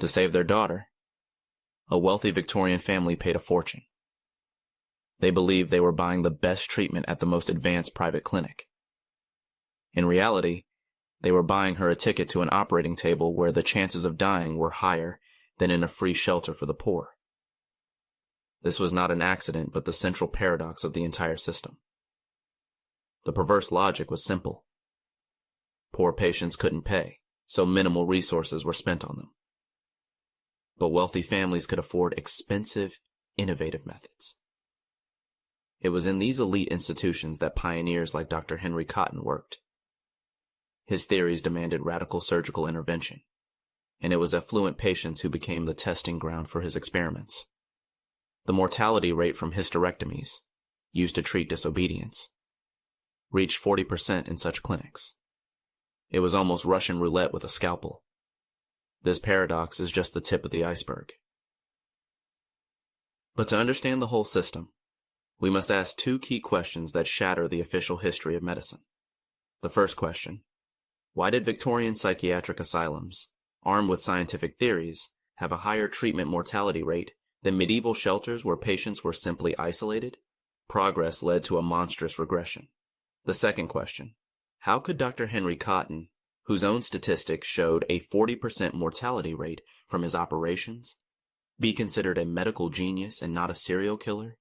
To save their daughter, a wealthy Victorian family paid a fortune. They believed they were buying the best treatment at the most advanced private clinic. In reality, they were buying her a ticket to an operating table where the chances of dying were higher than in a free shelter for the poor. This was not an accident, but the central paradox of the entire system. The perverse logic was simple. Poor patients couldn't pay, so minimal resources were spent on them. But wealthy families could afford expensive, innovative methods. It was in these elite institutions that pioneers like Dr. Henry Cotton worked. His theories demanded radical surgical intervention, and it was affluent patients who became the testing ground for his experiments. The mortality rate from hysterectomies, used to treat disobedience, reached 40% in such clinics. It was almost Russian roulette with a scalpel. This paradox is just the tip of the iceberg. But to understand the whole system, we must ask two key questions that shatter the official history of medicine. The first question: why did Victorian psychiatric asylums, armed with scientific theories, have a higher treatment mortality rate than medieval shelters where patients were simply isolated? Progress led to a monstrous regression. The second question: how could Dr. Henry Cotton, whose own statistics showed a 40% mortality rate from his operations, be considered a medical genius and not a serial killer?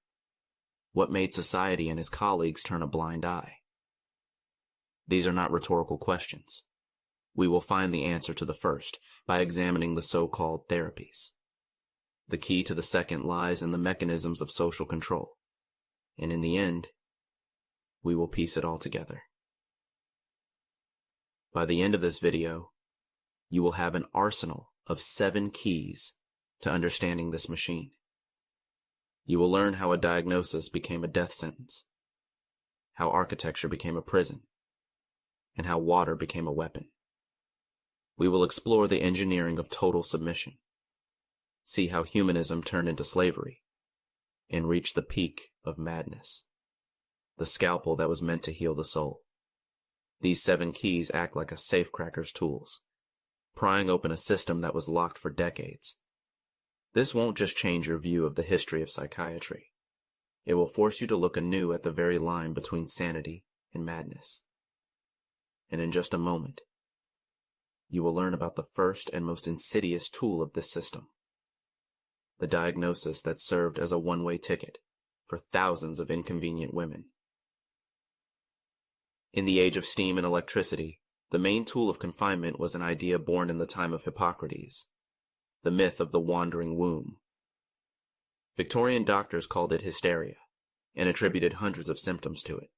What made society and his colleagues turn a blind eye? These are not rhetorical questions. We will find the answer to the first by examining the so-called therapies. The key to the second lies in the mechanisms of social control, and in the end, we will piece it all together. By the end of this video, you will have an arsenal of 7 keys to understanding this machine. You will learn how a diagnosis became a death sentence, how architecture became a prison, and how water became a weapon. We will explore the engineering of total submission, see how humanism turned into slavery, and reach the peak of madness, the scalpel that was meant to heal the soul. These 7 keys act like a safecracker's tools, prying open a system that was locked for decades. This won't just change your view of the history of psychiatry. It will force you to look anew at the very line between sanity and madness. And in just a moment, you will learn about the first and most insidious tool of this system, the diagnosis that served as a one-way ticket for thousands of inconvenient women. In the age of steam and electricity, the main tool of confinement was an idea born in the time of Hippocrates, the myth of the wandering womb. Victorian doctors called it hysteria and attributed hundreds of symptoms to it,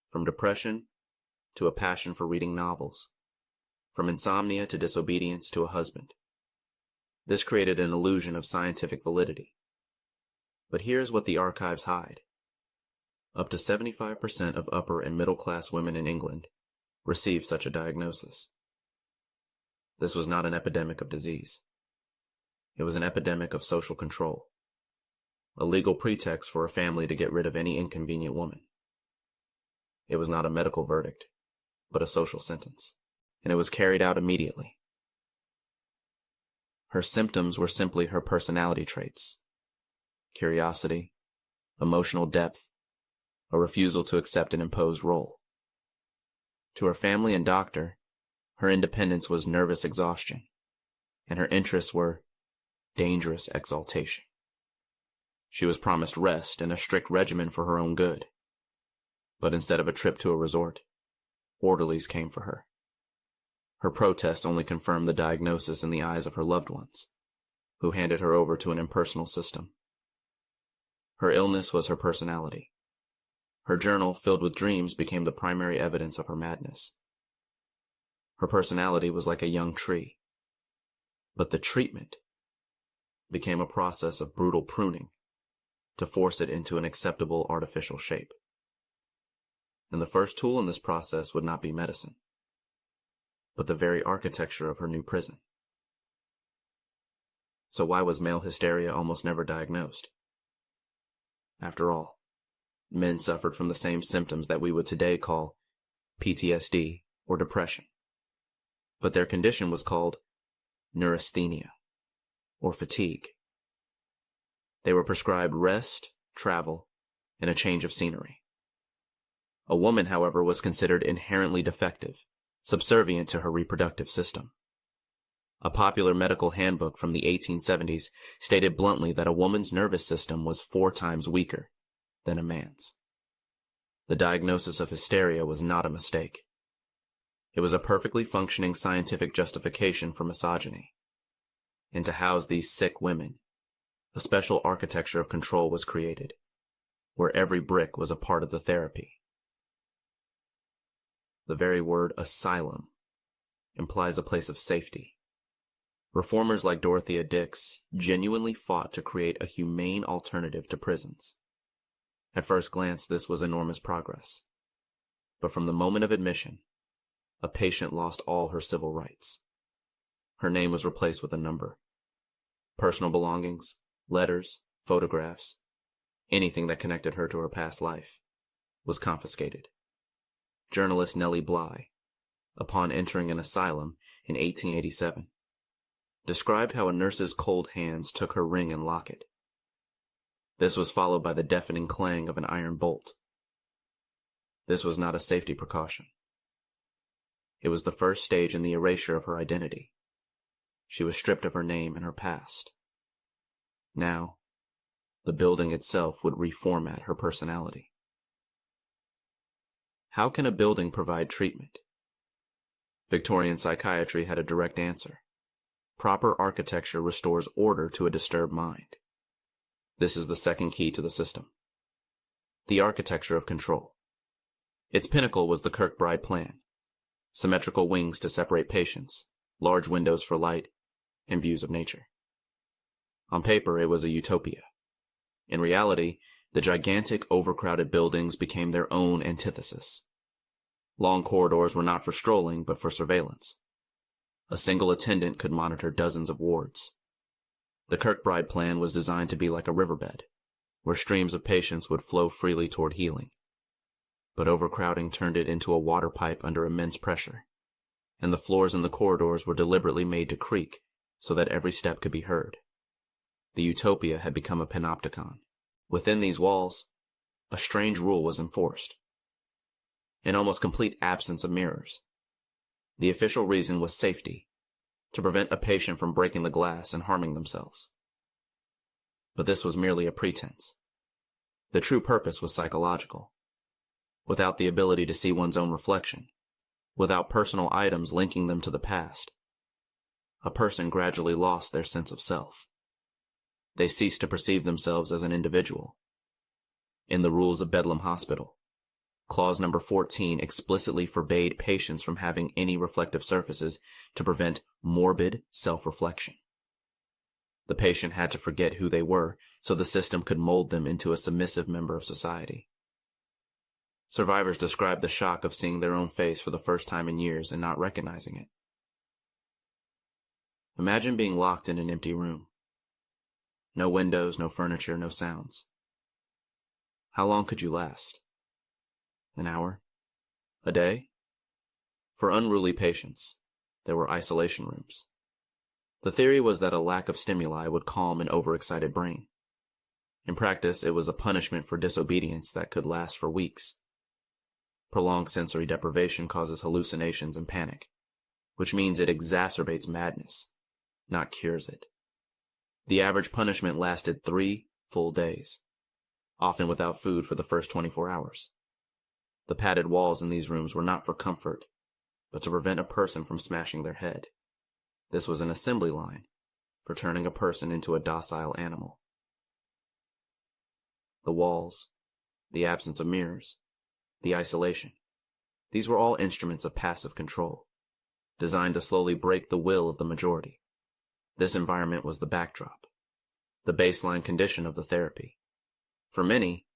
from depression to a passion for reading novels, from insomnia to disobedience to a husband. This created an illusion of scientific validity. But here's what the archives hide. Up to 75% of upper and middle class women in England received such a diagnosis. This was not an epidemic of disease. It was an epidemic of social control, a legal pretext for a family to get rid of any inconvenient woman. It was not a medical verdict, but a social sentence, and it was carried out immediately. Her symptoms were simply her personality traits: curiosity, emotional depth, a refusal to accept an imposed role. To her family and doctor, her independence was nervous exhaustion, and her interests were dangerous exaltation. She was promised rest and a strict regimen for her own good. But instead of a trip to a resort, orderlies came for her. Her protests only confirmed the diagnosis in the eyes of her loved ones, who handed her over to an impersonal system. Her illness was her personality. Her journal, filled with dreams, became the primary evidence of her madness. Her personality was like a young tree, but the treatment became a process of brutal pruning to force it into an acceptable artificial shape. And the first tool in this process would not be medicine, but the very architecture of her new prison. So why was male hysteria almost never diagnosed? After all, men suffered from the same symptoms that we would today call PTSD or depression, but their condition was called neurasthenia, or fatigue. They were prescribed rest, travel, and a change of scenery. A woman, however, was considered inherently defective, subservient to her reproductive system. A popular medical handbook from the 1870s stated bluntly that a woman's nervous system was 4 times weaker than a man's. The diagnosis of hysteria was not a mistake. It was a perfectly functioning scientific justification for misogyny. And to house these sick women, a special architecture of control was created, where every brick was a part of the therapy. The very word asylum implies a place of safety. Reformers like Dorothea Dix genuinely fought to create a humane alternative to prisons. At first glance, this was enormous progress. But from the moment of admission, a patient lost all her civil rights. Her name was replaced with a number. Personal belongings, letters, photographs, anything that connected her to her past life, was confiscated. Journalist Nellie Bly, upon entering an asylum in 1887, described how a nurse's cold hands took her ring and locket. This was followed by the deafening clang of an iron bolt. This was not a safety precaution. It was the first stage in the erasure of her identity. She was stripped of her name and her past. Now, the building itself would reformat her personality. How can a building provide treatment? Victorian psychiatry had a direct answer. Proper architecture restores order to a disturbed mind. This is the second key to the system. The architecture of control. Its pinnacle was the Kirkbride plan. Symmetrical wings to separate patients, large windows for light, and views of nature. On paper, it was a utopia. In reality, the gigantic, overcrowded buildings became their own antithesis. Long corridors were not for strolling, but for surveillance. A single attendant could monitor dozens of wards. The Kirkbride plan was designed to be like a riverbed, where streams of patients would flow freely toward healing. But overcrowding turned it into a water pipe under immense pressure, and the floors in the corridors were deliberately made to creak so that every step could be heard. The utopia had become a panopticon. Within these walls, a strange rule was enforced. An almost complete absence of mirrors. The official reason was safety, to prevent a patient from breaking the glass and harming themselves. But this was merely a pretense. The true purpose was psychological. Without the ability to see one's own reflection, without personal items linking them to the past, a person gradually lost their sense of self. They ceased to perceive themselves as an individual. In the rules of Bedlam Hospital, Clause number 14 explicitly forbade patients from having any reflective surfaces to prevent morbid self-reflection. The patient had to forget who they were so the system could mold them into a submissive member of society. Survivors described the shock of seeing their own face for the first time in years and not recognizing it. Imagine being locked in an empty room. No windows, no furniture, no sounds. How long could you last? An hour? A day? For unruly patients, there were isolation rooms. The theory was that a lack of stimuli would calm an overexcited brain. In practice, it was a punishment for disobedience that could last for weeks. Prolonged sensory deprivation causes hallucinations and panic, which means it exacerbates madness, not cures it. The average punishment lasted 3 full days, often without food for the first 24 hours. The padded walls in these rooms were not for comfort, but to prevent a person from smashing their head. This was an assembly line for turning a person into a docile animal. The walls, the absence of mirrors, the isolation, these were all instruments of passive control, designed to slowly break the will of the majority. This environment was the backdrop, the baseline condition of the therapy. For many,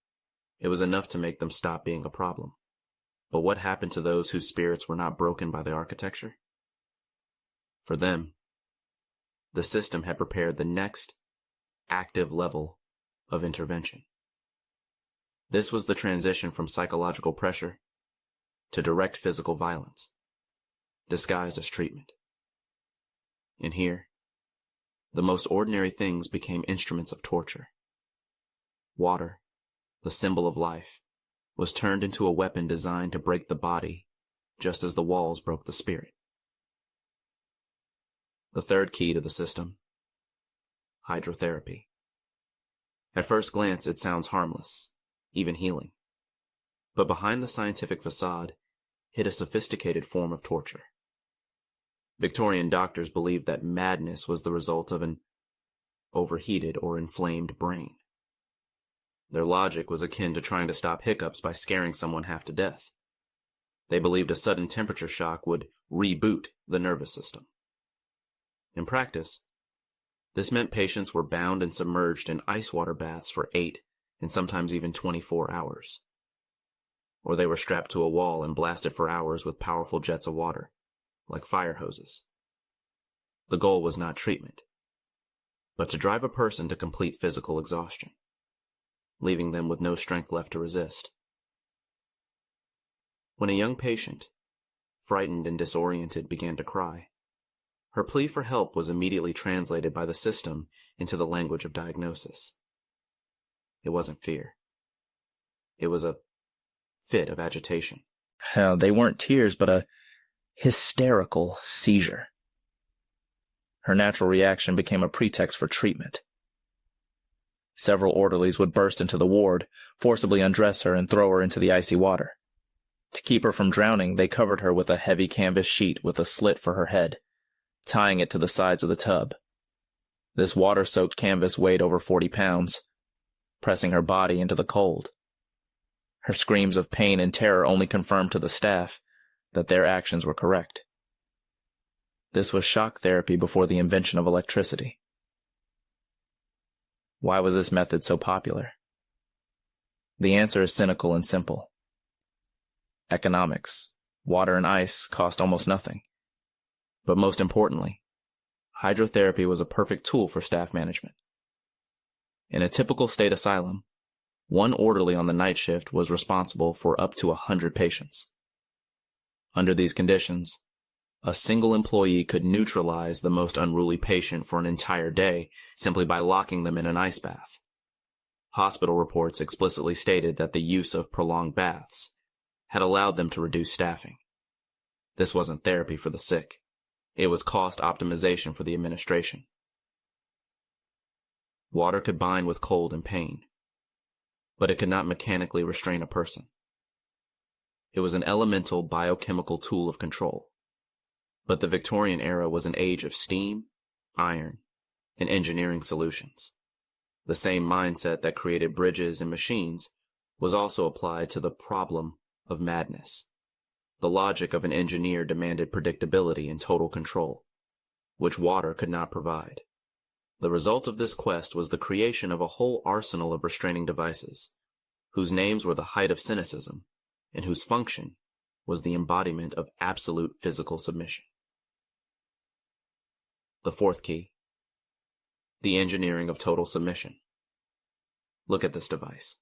it was enough to make them stop being a problem. But what happened to those whose spirits were not broken by the architecture? For them, the system had prepared the next active level of intervention. This was the transition from psychological pressure to direct physical violence, disguised as treatment. And here, the most ordinary things became instruments of torture. Water, the symbol of life, was turned into a weapon designed to break the body, just as the walls broke the spirit. The third key to the system: hydrotherapy. At first glance, it sounds harmless, even healing. But behind the scientific facade hid a sophisticated form of torture. Victorian doctors believed that madness was the result of an overheated or inflamed brain. Their logic was akin to trying to stop hiccups by scaring someone half to death. They believed a sudden temperature shock would reboot the nervous system. In practice, this meant patients were bound and submerged in ice water baths for 8 and sometimes even 24 hours. Or they were strapped to a wall and blasted for hours with powerful jets of water, like fire hoses. The goal was not treatment, but to drive a person to complete physical exhaustion, leaving them with no strength left to resist. When a young patient, frightened and disoriented, began to cry, her plea for help was immediately translated by the system into the language of diagnosis. It wasn't fear. It was a fit of agitation. They weren't tears, but a hysterical seizure. Her natural reaction became a pretext for treatment. Several orderlies would burst into the ward, forcibly undress her, and throw her into the icy water. To keep her from drowning, they covered her with a heavy canvas sheet with a slit for her head, tying it to the sides of the tub. This water-soaked canvas weighed over 40 pounds, pressing her body into the cold. Her screams of pain and terror only confirmed to the staff that their actions were correct. This was shock therapy before the invention of electricity. Why was this method so popular? The answer is cynical and simple. Economics. Water and ice cost almost nothing. But most importantly, hydrotherapy was a perfect tool for staff management. In a typical state asylum, one orderly on the night shift was responsible for up to 100 patients. Under these conditions, a single employee could neutralize the most unruly patient for an entire day simply by locking them in an ice bath. Hospital reports explicitly stated that the use of prolonged baths had allowed them to reduce staffing. This wasn't therapy for the sick. It was cost optimization for the administration. Water could bind with cold and pain, but it could not mechanically restrain a person. It was an elemental biochemical tool of control. But the Victorian era was an age of steam, iron, and engineering solutions. The same mindset that created bridges and machines was also applied to the problem of madness. The logic of an engineer demanded predictability and total control, which water could not provide. The result of this quest was the creation of a whole arsenal of restraining devices, whose names were the height of cynicism, and whose function was the embodiment of absolute physical submission. The fourth key: the engineering of total submission. Look at this device.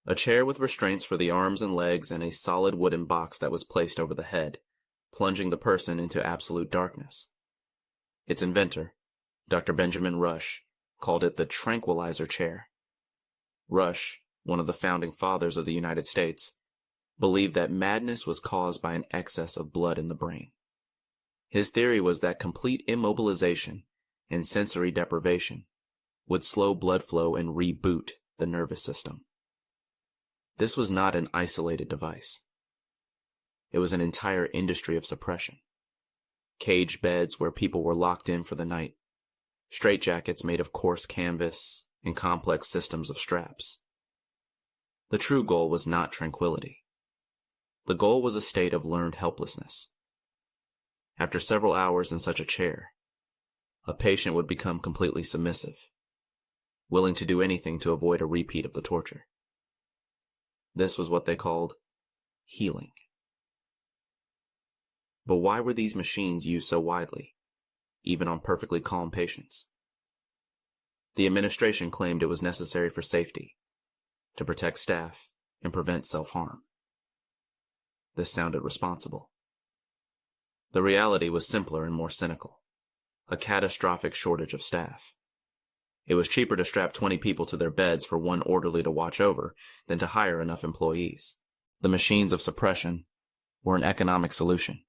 A chair with restraints for the arms and legs and a solid wooden box that was placed over the head, plunging the person into absolute darkness. Its inventor, Dr. Benjamin Rush, called it the tranquilizer chair. Rush, one of the founding fathers of the United States, believed that madness was caused by an excess of blood in the brain. His theory was that complete immobilization and sensory deprivation would slow blood flow and reboot the nervous system. This was not an isolated device. It was an entire industry of suppression. Cage beds where people were locked in for the night, straitjackets made of coarse canvas, and complex systems of straps. The true goal was not tranquility. The goal was a state of learned helplessness. After several hours in such a chair, a patient would become completely submissive, willing to do anything to avoid a repeat of the torture. This was what they called healing. But why were these machines used so widely, even on perfectly calm patients? The administration claimed it was necessary for safety, to protect staff, and prevent self-harm. This sounded responsible. The reality was simpler and more cynical. a catastrophic shortage of staff. It was cheaper to strap 20 people to their beds for one orderly to watch over than to hire enough employees. The machines of suppression were an economic solution.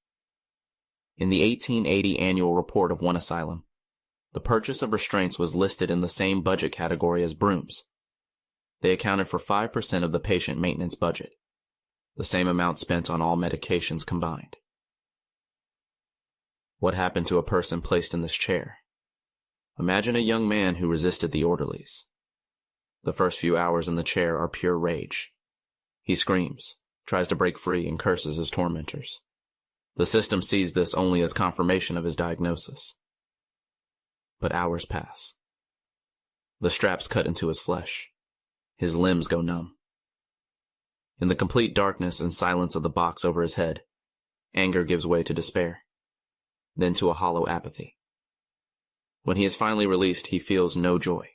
In the 1880 annual report of one asylum, the purchase of restraints was listed in the same budget category as brooms. They accounted for 5% of the patient maintenance budget, the same amount spent on all medications combined. What happened to a person placed in this chair? Imagine a young man who resisted the orderlies. The first few hours in the chair are pure rage. He screams, tries to break free, and curses his tormentors. The system sees this only as confirmation of his diagnosis. But hours pass. The straps cut into his flesh. His limbs go numb. In the complete darkness and silence of the box over his head, anger gives way to despair, then to a hollow apathy. When he is finally released, he feels no joy,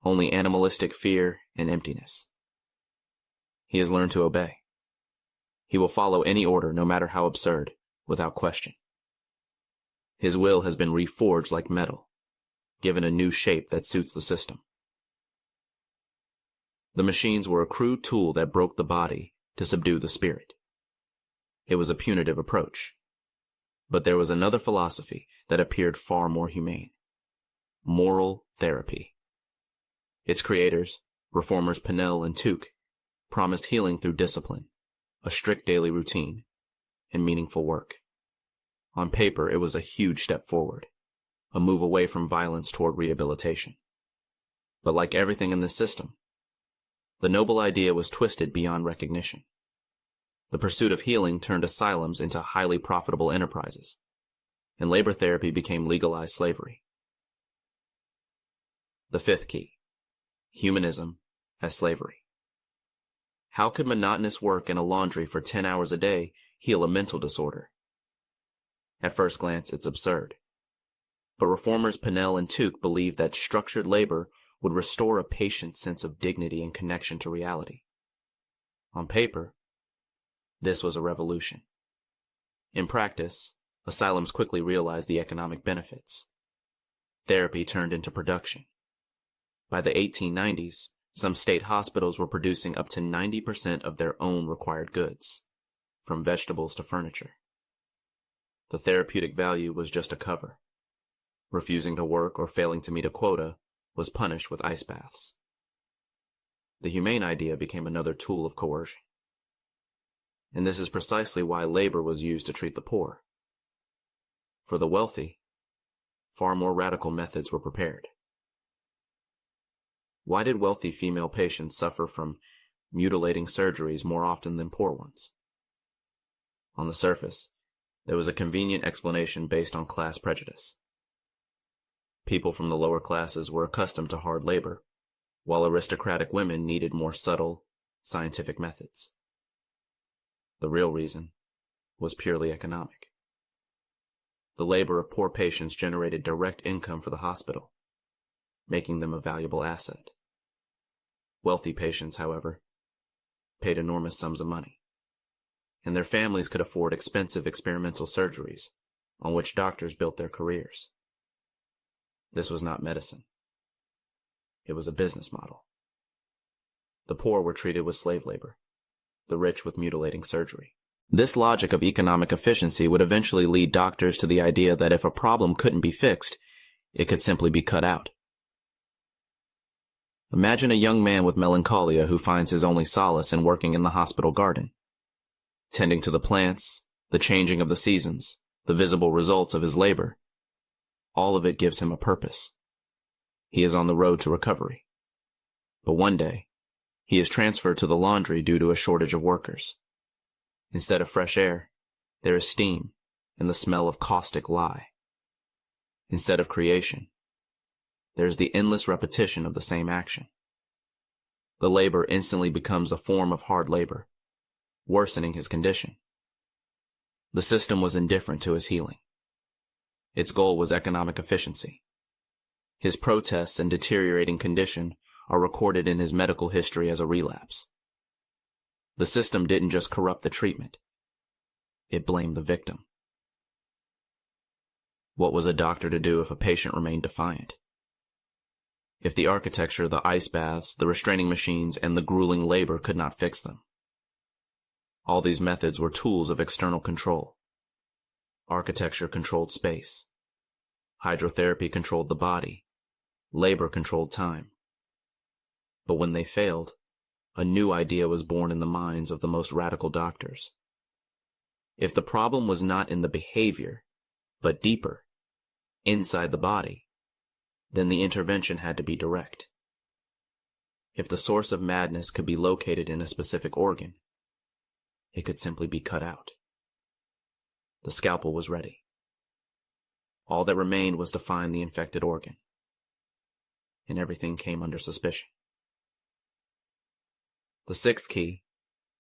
only animalistic fear and emptiness. He has learned to obey. He will follow any order, no matter how absurd, without question. His will has been reforged like metal, given a new shape that suits the system. The machines were a crude tool that broke the body to subdue the spirit. It was a punitive approach. But there was another philosophy that appeared far more humane: moral therapy. Its creators, reformers Pinnell and Tuke, promised healing through discipline, a strict daily routine, and meaningful work. On paper, it was a huge step forward, a move away from violence toward rehabilitation. But like everything in this system, the noble idea was twisted beyond recognition. The pursuit of healing turned asylums into highly profitable enterprises, and labor therapy became legalized slavery. The fifth key: humanism as slavery. How could monotonous work in a laundry for 10 hours a day heal a mental disorder? At first glance, it's absurd. But reformers Pinnell and Tuke believed that structured labor would restore a patient's sense of dignity and connection to reality. On paper, this was a revolution. In practice, asylums quickly realized the economic benefits. Therapy turned into production. By the 1890s, some state hospitals were producing up to 90% of their own required goods, from vegetables to furniture. The therapeutic value was just a cover. Refusing to work or failing to meet a quota was punished with ice baths. The humane idea became another tool of coercion. And this is precisely why labor was used to treat the poor. For the wealthy, far more radical methods were prepared. Why did wealthy female patients suffer from mutilating surgeries more often than poor ones? On the surface, there was a convenient explanation based on class prejudice. People from the lower classes were accustomed to hard labor, while aristocratic women needed more subtle, scientific methods. The real reason was purely economic. The labor of poor patients generated direct income for the hospital, making them a valuable asset. Wealthy patients, however, paid enormous sums of money, and their families could afford expensive experimental surgeries on which doctors built their careers. This was not medicine. It was a business model. The poor were treated with slave labor, the rich with mutilating surgery. This logic of economic efficiency would eventually lead doctors to the idea that if a problem couldn't be fixed, it could simply be cut out. Imagine a young man with melancholia who finds his only solace in working in the hospital garden, tending to the plants, the changing of the seasons, the visible results of his labor. All of it gives him a purpose. He is on the road to recovery. But one day, he is transferred to the laundry due to a shortage of workers. Instead of fresh air, there is steam and the smell of caustic lye. Instead of creation, there is the endless repetition of the same action. The labor instantly becomes a form of hard labor, worsening his condition. The system was indifferent to his healing. Its goal was economic efficiency. His protests and deteriorating condition are recorded in his medical history as a relapse. The system didn't just corrupt the treatment. It blamed the victim. What was a doctor to do if a patient remained defiant? If the architecture, the ice baths, the restraining machines, and the grueling labor could not fix them? All these methods were tools of external control. Architecture controlled space. Hydrotherapy controlled the body. Labor controlled time. But when they failed, a new idea was born in the minds of the most radical doctors. If the problem was not in the behavior, but deeper, inside the body, then the intervention had to be direct. If the source of madness could be located in a specific organ, it could simply be cut out. The scalpel was ready. All that remained was to find the infected organ, and everything came under suspicion. The sixth key,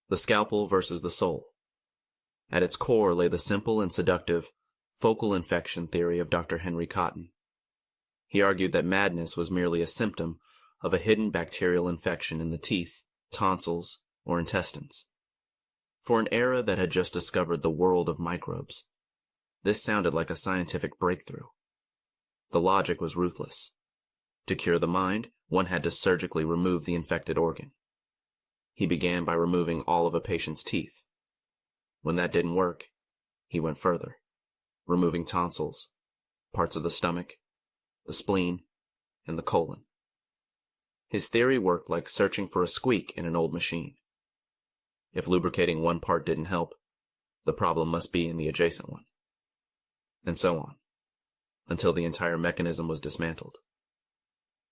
the scalpel versus the soul. At its core lay the simple and seductive focal infection theory of Dr. Henry Cotton. He argued that madness was merely a symptom of a hidden bacterial infection in the teeth, tonsils, or intestines. For an era that had just discovered the world of microbes, this sounded like a scientific breakthrough. The logic was ruthless. To cure the mind, one had to surgically remove the infected organ. He began by removing all of a patient's teeth. When that didn't work, he went further, removing tonsils, parts of the stomach, the spleen, and the colon. His theory worked like searching for a squeak in an old machine. If lubricating one part didn't help, the problem must be in the adjacent one. And so on, until the entire mechanism was dismantled.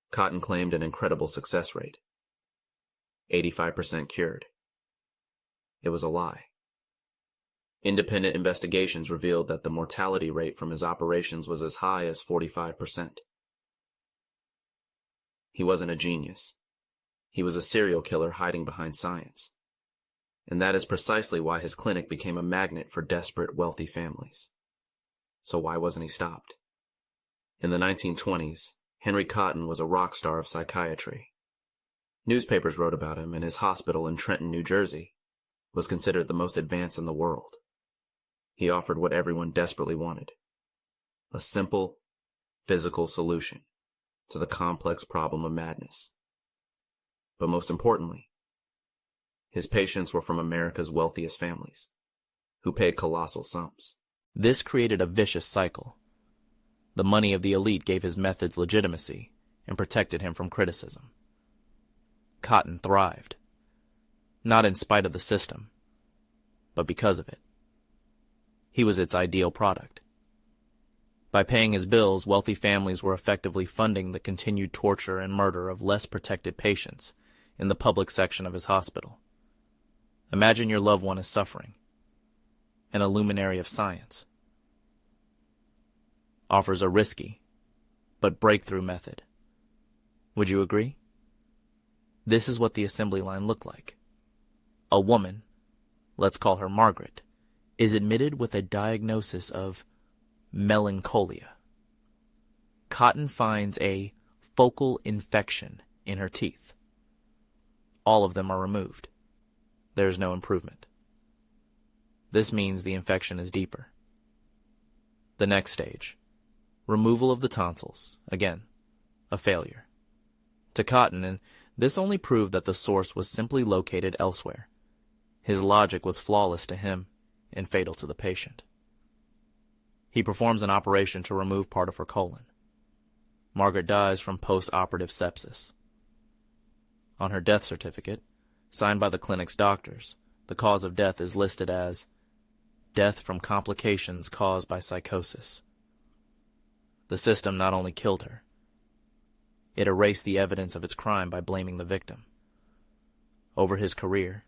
Cotton claimed an incredible success rate. 85% cured. It was a lie. Independent investigations revealed that the mortality rate from his operations was as high as 45%. He wasn't a genius. He was a serial killer hiding behind science. And that is precisely why his clinic became a magnet for desperate, wealthy families. So why wasn't he stopped? In the 1920s, Henry Cotton was a rock star of psychiatry. Newspapers wrote about him, and his hospital in Trenton, New Jersey, was considered the most advanced in the world. He offered what everyone desperately wanted: a simple, physical solution to the complex problem of madness. But most importantly, his patients were from America's wealthiest families, who paid colossal sums. This created a vicious cycle. The money of the elite gave his methods legitimacy and protected him from criticism. Cotton thrived, not in spite of the system, but because of it. He was its ideal product. By paying his bills, wealthy families were effectively funding the continued torture and murder of less protected patients in the public section of his hospital. Imagine your loved one is suffering. An luminary of science offers a risky but breakthrough method. Would you agree? This is what the assembly line looked like. A woman, let's call her Margaret, is admitted with a diagnosis of melancholia. Cotton finds a focal infection in her teeth. All of them are removed. There is no improvement. This means the infection is deeper. The next stage, removal of the tonsils, again, a failure. To Cotton, and this only proved that the source was simply located elsewhere. His logic was flawless to him and fatal to the patient. He performs an operation to remove part of her colon. Margaret dies from post-operative sepsis. On her death certificate, signed by the clinic's doctors, the cause of death is listed as death from complications caused by psychosis. The system not only killed her, it erased the evidence of its crime by blaming the victim. Over his career,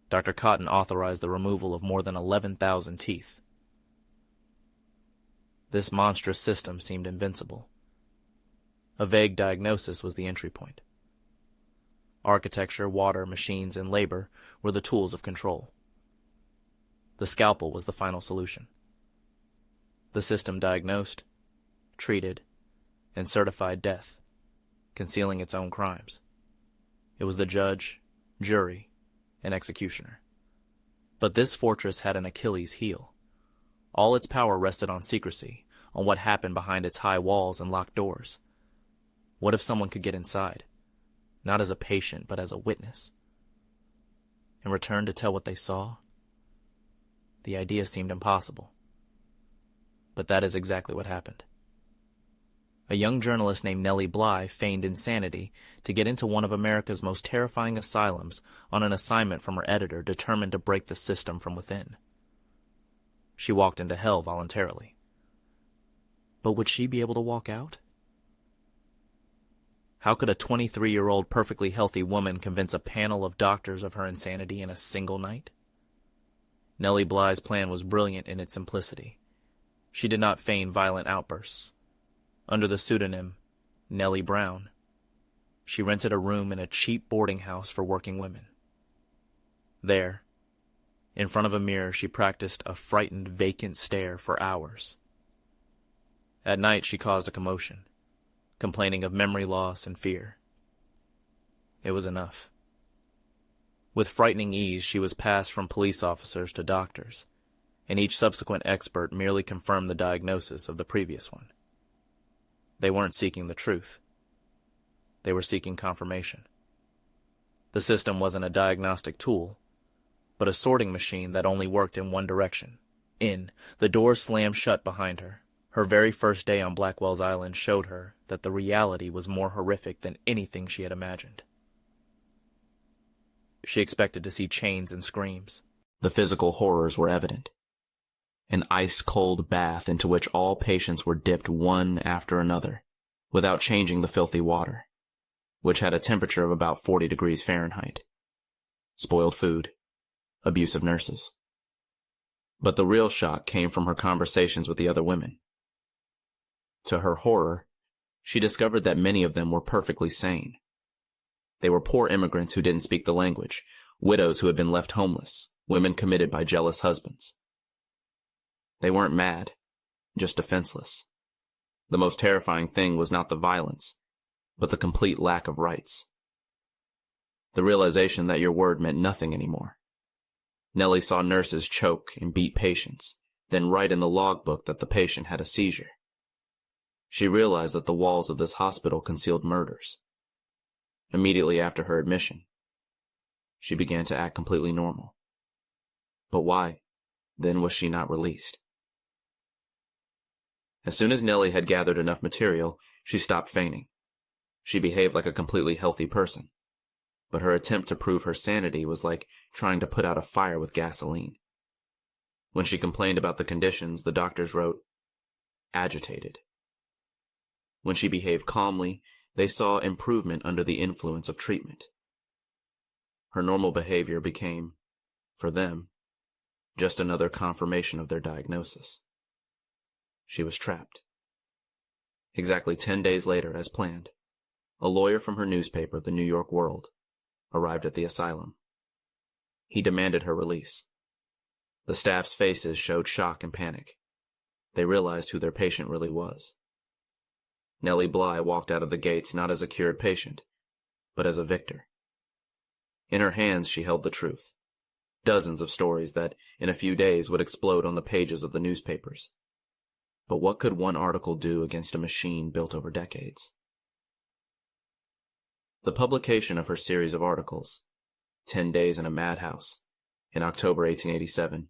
Dr. Cotton authorized the removal of more than 11,000 teeth. This monstrous system seemed invincible. A vague diagnosis was the entry point. Architecture, water, machines, and labor were the tools of control. The scalpel was the final solution. The system diagnosed, treated, and certified death, concealing its own crimes. It was the judge, jury, and executioner. But this fortress had an Achilles heel. All its power rested on secrecy, on what happened behind its high walls and locked doors. What if someone could get inside, not as a patient, but as a witness, and return to tell what they saw? The idea seemed impossible. But that is exactly what happened. A young journalist named Nellie Bly feigned insanity to get into one of America's most terrifying asylums on an assignment from her editor determined to break the system from within. She walked into hell voluntarily. But would she be able to walk out? How could a 23-year-old perfectly healthy woman convince a panel of doctors of her insanity in a single night? Nellie Bly's plan was brilliant in its simplicity. She did not feign violent outbursts. Under the pseudonym Nellie Brown, she rented a room in a cheap boarding house for working women. There, in front of a mirror, she practiced a frightened, vacant stare for hours. At night, she caused a commotion, complaining of memory loss and fear. It was enough. With frightening ease, she was passed from police officers to doctors, and each subsequent expert merely confirmed the diagnosis of the previous one. They weren't seeking the truth. They were seeking confirmation. The system wasn't a diagnostic tool, but a sorting machine that only worked in one direction. In, the door slammed shut behind her. Her very first day on Blackwell's Island showed her that the reality was more horrific than anything she had imagined. She expected to see chains and screams. The physical horrors were evident. An ice-cold bath into which all patients were dipped one after another, without changing the filthy water, which had a temperature of about 40 degrees Fahrenheit. Spoiled food. Abusive nurses. But the real shock came from her conversations with the other women. To her horror, she discovered that many of them were perfectly sane. They were poor immigrants who didn't speak the language, widows who had been left homeless, women committed by jealous husbands. They weren't mad, just defenseless. The most terrifying thing was not the violence, but the complete lack of rights. The realization that your word meant nothing anymore. Nellie saw nurses choke and beat patients, then write in the logbook that the patient had a seizure. She realized that the walls of this hospital concealed murders. Immediately after her admission, she began to act completely normal. But why, then, was she not released? As soon as Nellie had gathered enough material, she stopped feigning. She behaved like a completely healthy person. But her attempt to prove her sanity was like trying to put out a fire with gasoline. When she complained about the conditions, the doctors wrote, agitated. When she behaved calmly, they saw improvement under the influence of treatment. Her normal behavior became, for them, just another confirmation of their diagnosis. She was trapped. Exactly 10 days later, as planned, a lawyer from her newspaper, the New York World, arrived at the asylum. He demanded her release. The staff's faces showed shock and panic. They realized who their patient really was. Nellie Bly walked out of the gates not as a cured patient, but as a victor. In her hands she held the truth. Dozens of stories that, in a few days, would explode on the pages of the newspapers. But what could one article do against a machine built over decades? The publication of her series of articles, 10 Days in a Madhouse, in October 1887,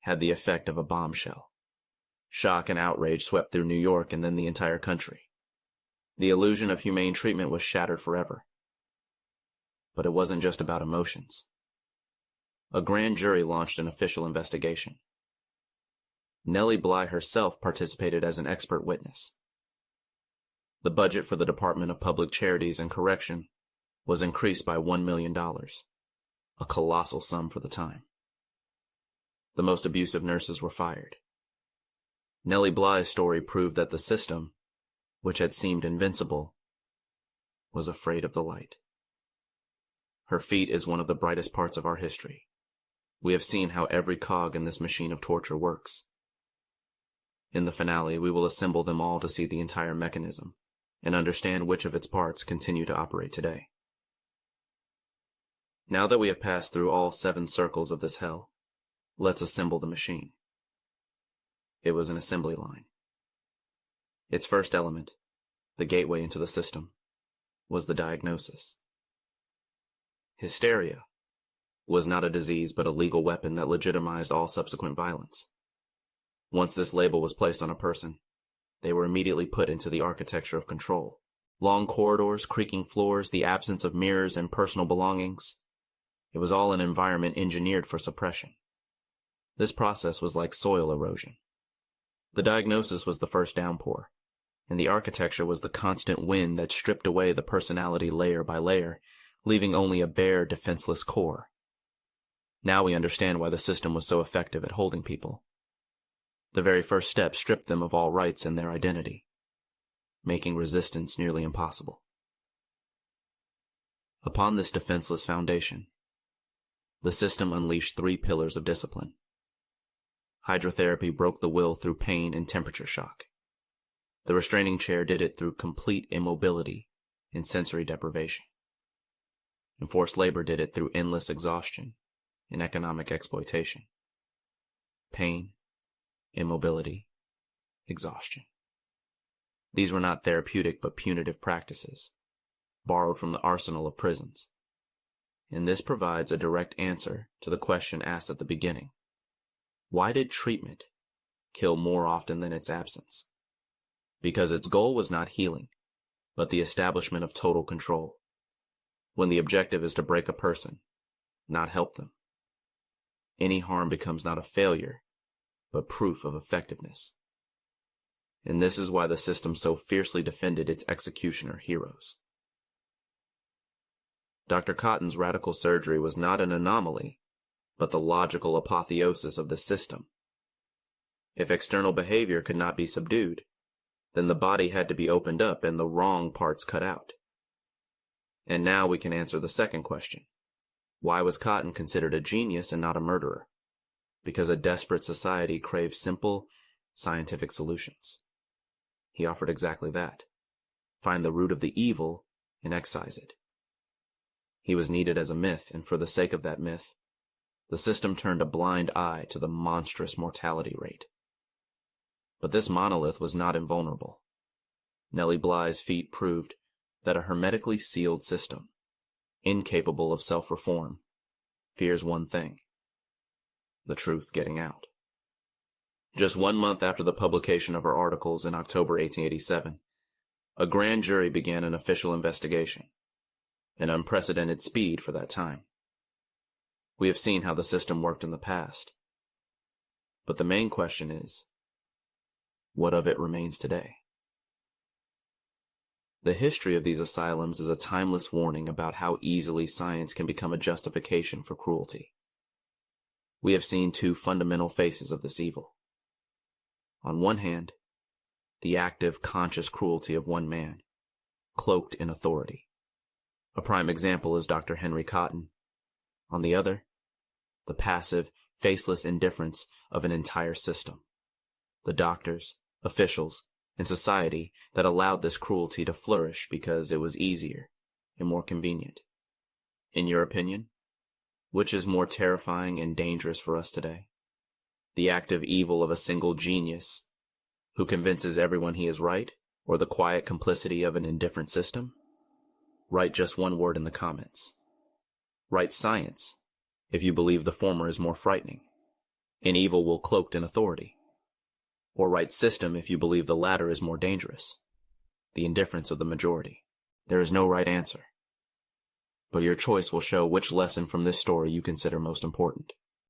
had the effect of a bombshell. Shock and outrage swept through New York and then the entire country. The illusion of humane treatment was shattered forever. But it wasn't just about emotions. A grand jury launched an official investigation. Nellie Bly herself participated as an expert witness. The budget for the Department of Public Charities and Correction was increased by $1 million, a colossal sum for the time. The most abusive nurses were fired. Nellie Bly's story proved that the system, which had seemed invincible, was afraid of the light. Her feat is one of the brightest parts of our history. We have seen how every cog in this machine of torture works. In the finale, we will assemble them all to see the entire mechanism and understand which of its parts continue to operate today. Now that we have passed through all 7 circles of this hell, let's assemble the machine. It was an assembly line. Its first element, the gateway into the system, was the diagnosis. Hysteria was not a disease but a legal weapon that legitimized all subsequent violence. Once this label was placed on a person, they were immediately put into the architecture of control. Long corridors, creaking floors, the absence of mirrors and personal belongings. It was all an environment engineered for suppression. This process was like soil erosion. The diagnosis was the first downpour, and the architecture was the constant wind that stripped away the personality layer by layer, leaving only a bare, defenseless core. Now we understand why the system was so effective at holding people. The very first step stripped them of all rights and their identity, making resistance nearly impossible. Upon this defenseless foundation, the system unleashed 3 pillars of discipline. Hydrotherapy broke the will through pain and temperature shock. The restraining chair did it through complete immobility and sensory deprivation. And forced labor did it through endless exhaustion and economic exploitation. Pain, immobility, exhaustion. These were not therapeutic but punitive practices, borrowed from the arsenal of prisons. And this provides a direct answer to the question asked at the beginning. Why did treatment kill more often than its absence? Because its goal was not healing, but the establishment of total control. When the objective is to break a person, not help them, any harm becomes not a failure, but proof of effectiveness. And this is why the system so fiercely defended its executioner heroes. Dr. Cotton's radical surgery was not an anomaly, but the logical apotheosis of the system. If external behavior could not be subdued, then the body had to be opened up and the wrong parts cut out. And now we can answer the second question. Why was Cotton considered a genius and not a murderer? Because a desperate society craved simple, scientific solutions. He offered exactly that. Find the root of the evil and excise it. He was needed as a myth, and for the sake of that myth, the system turned a blind eye to the monstrous mortality rate. But this monolith was not invulnerable. Nellie Bly's feat proved that a hermetically sealed system, incapable of self-reform, fears one thing: the truth getting out. Just 1 month after the publication of her articles in October 1887, a grand jury began an official investigation, an unprecedented speed for that time. We have seen how the system worked in the past. But the main question is, what of it remains today? The history of these asylums is a timeless warning about how easily science can become a justification for cruelty. We have seen 2 fundamental faces of this evil. On one hand, the active, conscious cruelty of one man, cloaked in authority. A prime example is Dr. Henry Cotton. On the other, the passive, faceless indifference of an entire system. The doctors, officials, and society that allowed this cruelty to flourish because it was easier and more convenient. In your opinion, which is more terrifying and dangerous for us today? The active evil of a single genius who convinces everyone he is right, or the quiet complicity of an indifferent system? Write just one word in the comments. Write science if you believe the former is more frightening, an evil will cloaked in authority. Or write system if you believe the latter is more dangerous, the indifference of the majority. There is no right answer, but your choice will show which lesson from this story you consider most important.